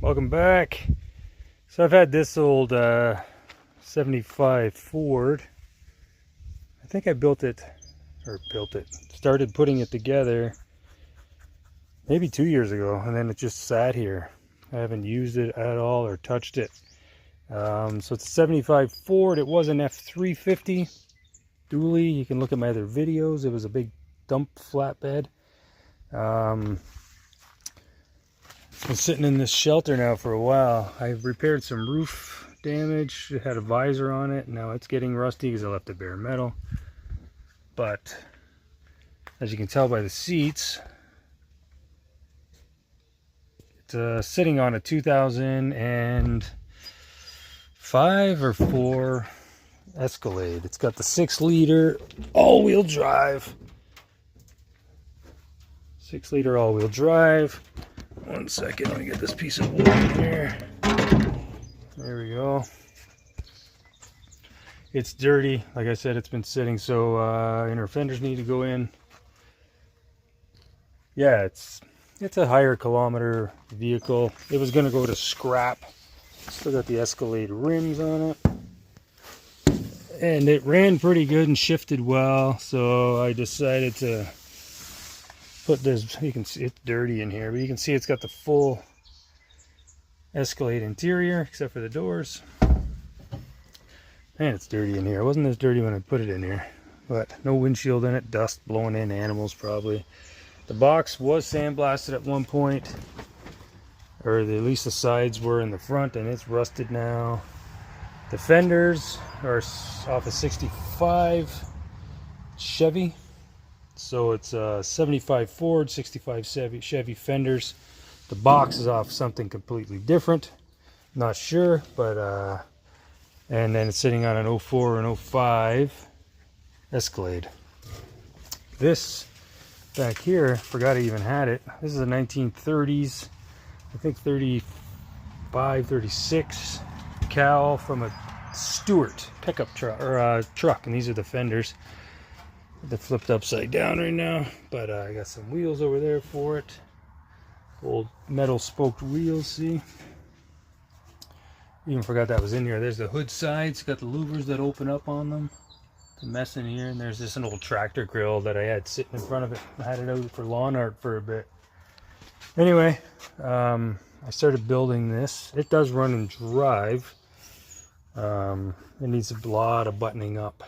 Welcome back. So I've had this old 75 Ford. I think I started putting it together maybe 2 years ago, and then it just sat here. I haven't used it at all or touched it. So it's a 75 Ford. It was an F350 dually. You can look at my other videos. It was a big dump flatbed. It's been sitting in this shelter now for a while. I've repaired some roof damage. It had a visor on it. Now it's getting rusty because I left it bare metal. But as you can tell by the seats, it's sitting on a 2005 or 4 Escalade. It's got the 6-liter all-wheel drive. 6-liter all-wheel drive. 1 second, let me get this piece of wood in here. There we go. It's dirty. Like I said, it's been sitting, so inner fenders need to go in. Yeah, it's a higher kilometer vehicle. It was going to go to scrap. Still got the Escalade rims on it. And it ran pretty good and shifted well, so I decided to put this. You can see it's dirty in here, but you can see it's got the full Escalade interior except for the doors. Man, it's dirty in here. It wasn't as dirty when I put it in here, but no windshield in it, dust blowing in, animals probably. The box was sandblasted at one point, or at least the sides were in the front, and it's rusted now. The fenders are off a 65 Chevy. So it's a 75 Ford, 65 Chevy fenders. The box is off something completely different. Not sure, but and then it's sitting on an 04 and 05 Escalade. This back here, forgot I even had it. This is a 1930s, I think 35, 36 cowl from a Stewart pickup truck or truck, and these are the fenders. They're flipped upside down right now, but I got some wheels over there for it. Old metal spoked wheels, see? Even forgot that was in here. There's the hood sides, got the louvers that open up on them. It's a mess in here, and there's just an old tractor grill that I had sitting in front of it. I had it out for lawn art for a bit. Anyway, I started building this. It does run and drive. It needs a lot of buttoning up,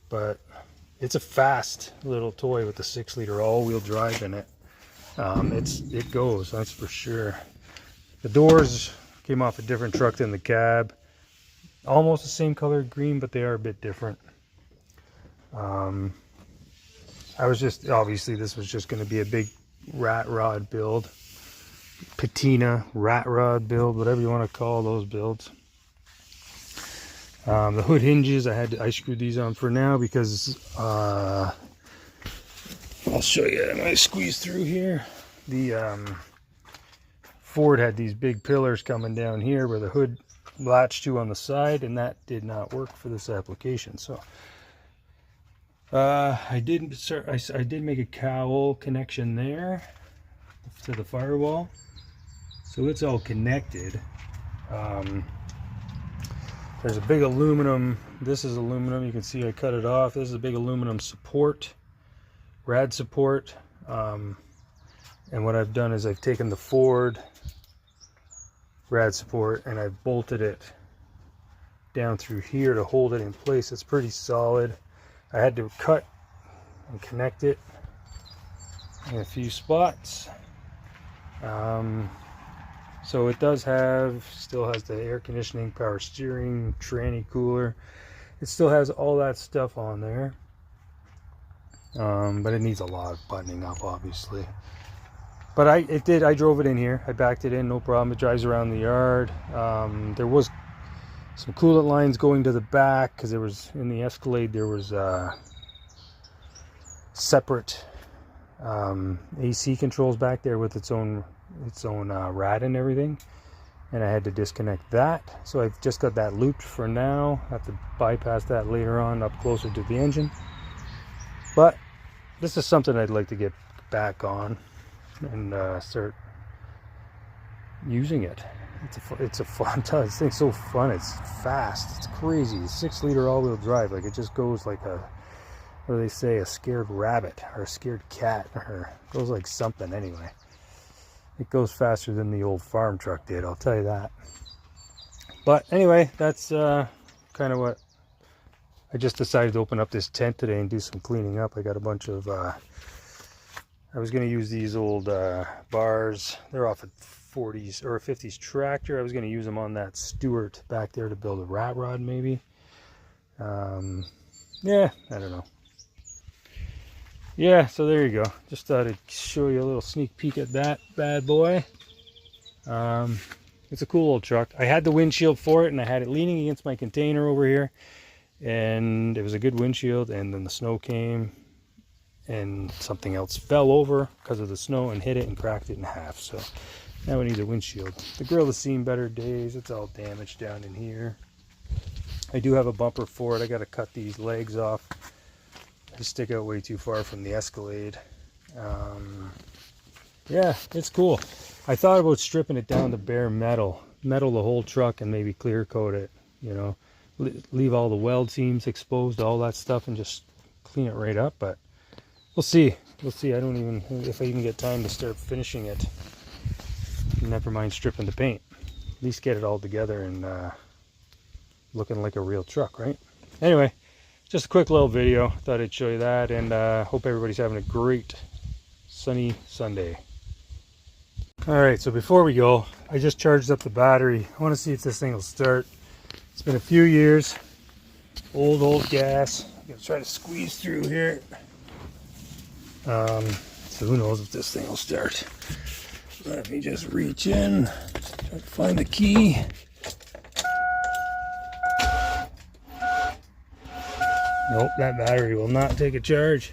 but it's a fast little toy with the 6-liter all-wheel drive in it. It goes, that's for sure. The doors came off a different truck than the cab. Almost the same color green, but they are a bit different. Obviously this was just going to be a big rat rod build. Patina, rat rod build, whatever you want to call those builds. The hood hinges, I screwed these on for now because I'll show you. I'm gonna squeeze through here. The Ford had these big pillars coming down here where the hood latched to on the side, and that did not work for this application. So I did make a cowl connection there to the firewall, so it's all connected. There's a big aluminum, this is aluminum, you can see I cut it off. This is a big aluminum support, rad support. And what I've done is I've taken the Ford rad support and I've bolted it down through here to hold it in place. It's pretty solid. I had to cut and connect it in a few spots. So it still has the air conditioning, power steering, tranny cooler. It still has all that stuff on there. But it needs a lot of buttoning up, obviously. But I drove it in here. I backed it in, no problem. It drives around the yard. There was some coolant lines going to the back because in the Escalade there was separate AC controls back there with its own rad and everything, and I had to disconnect that, so I've just got that looped for now. I have to bypass that later on up closer to the engine, but this is something I'd like to get back on and start using it. It's a fun time. This thing's so fun. It's fast. It's crazy. 6-liter all-wheel drive. Like, it just goes like a, what do they say, a scared rabbit or a scared cat, or it goes like something anyway. It goes faster than the old farm truck did, I'll tell you that. But anyway, that's kind of what I just decided to open up this tent today and do some cleaning up. I got a bunch of I was going to use these old bars. They're off a 40s or a 50s tractor. I was going to use them on that Stewart back there to build a rat rod, maybe. Yeah, I don't know. Yeah, so there you go. Just thought I'd show you a little sneak peek at that bad boy. It's a cool old truck. I had the windshield for it, and I had it leaning against my container over here. And it was a good windshield, and then the snow came, and something else fell over because of the snow and hit it and cracked it in half. So now it needs a windshield. The grill has seen better days. It's all damaged down in here. I do have a bumper for it. I got to cut these legs off. They stick out way too far from the Escalade. Yeah, it's cool. I thought about stripping it down to bare metal the whole truck, and maybe clear coat it, you know, leave all the weld seams exposed, all that stuff, and just clean it right up. But we'll see. We'll see. I don't even, if I even get time to start finishing it. Never mind stripping the paint. At least get it all together and looking like a real truck, right? Anyway, just a quick little video. Thought I'd show you that, and hope everybody's having a great sunny Sunday. Alright, so before we go, I just charged up the battery. I want to see if this thing will start. It's been a few years. Old gas. I'm going to try to squeeze through here. So who knows if this thing will start. Let me just reach in, try to find the key. Nope, that battery will not take a charge.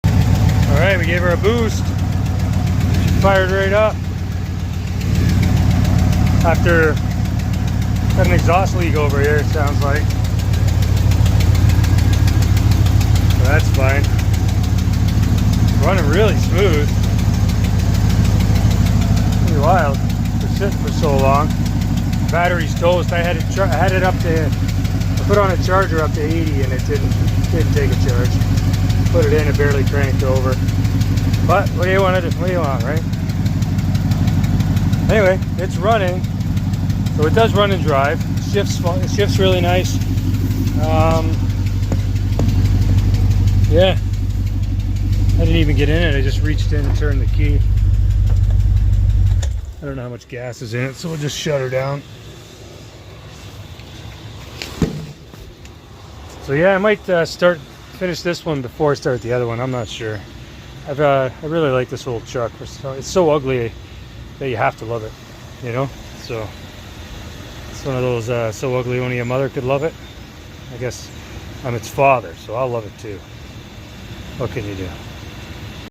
Alright, we gave her a boost. She fired right up. After got an exhaust leak over here, it sounds like. So that's fine. Running really smooth. Pretty wild for sitting for so long. Battery's toast. I had it up to, I put on a charger up to 80 and it didn't take a charge. Put it in, it barely cranked over. But what do you want to do? What do you want, right? Anyway, it's running. So it does run and drive. It shifts really nice. Yeah. I didn't even get in it. I just reached in and turned the key. I don't know how much gas is in it, so we'll just shut her down. So yeah, I might finish this one before I start the other one. I'm not sure. I really like this old truck. It's so ugly that you have to love it, you know. So it's one of those so ugly only a mother could love it. I guess I'm its father, so I'll love it too. What can you do?